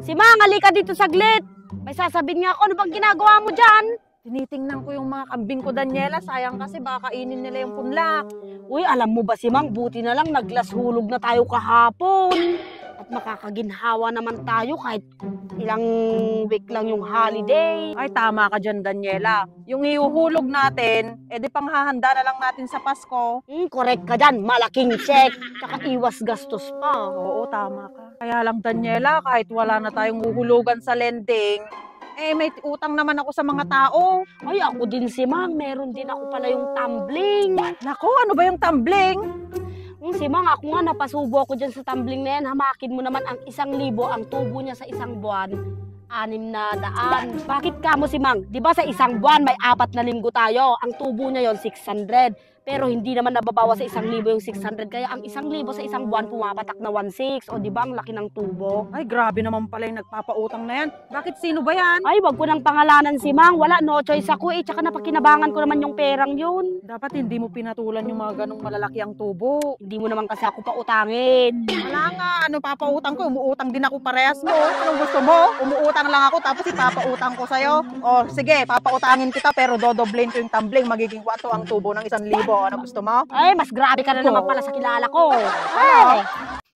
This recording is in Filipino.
Si Mang, halika dito saglit. May sasabihin nga ako, ano bang ginagawa mo dyan? Tinitingnan ko yung mga kambing ko, Daniela. Sayang kasi baka kainin nila yung punlak. Uy, alam mo ba si Mang, buti na lang naglas hulog na tayo kahapon. At makakaginhawa naman tayo kahit ilang week lang yung holiday. Ay, tama ka dyan, Daniela. Yung iuhulog natin, edi panghahanda na lang natin sa Pasko. Correct ka dyan, malaking check. Tsaka iwas gastos pa. Oo, tama ka. Kaya lang, Daniela, kahit wala na tayong uhulugan sa lending, may utang naman ako sa mga tao. Ay, ako din si Mang, meron din ako pala yung tumbling. Nako, ano ba yung tumbling? Si Mang, ako nga napasubo ako dyan sa tumbling na yan. Hamakin mo naman ang 1,000, ang tubo niya sa isang buwan. 600. Bakit ka mo si Mang? Di ba sa isang buwan may 4 na linggo tayo? Ang tubo niya yon 600. Pero hindi naman nababawa sa 1,000 yung 600. Kaya ang 1,000 sa isang buwan pumapatak na 1,600. O di ba ang laki ng tubo? Ay, grabe naman pala yung nagpapautang na yan. Bakit, sino ba yan? Ay, wag ko nang pangalanan si Mang. Wala, no choice ako eh. Tsaka napakinabangan ko naman yung perang yun. Dapat hindi mo pinatulan yung mga ganong malalaki ang tubo. Hindi mo naman kasi ako pautangin. Wala nga, ano papautang ko? Umuutang din ako parehas mo. Anong gusto mo? Umuutang lang ako tapos ipapautang ko sa'yo. O sige, papautangin kita pero dodoblein ko yung tumbling. Magiging 4 ang tubo ng 1,000. Ano gusto mo? Ay, mas grabe ka na naman pala sa kilala ko. Ay!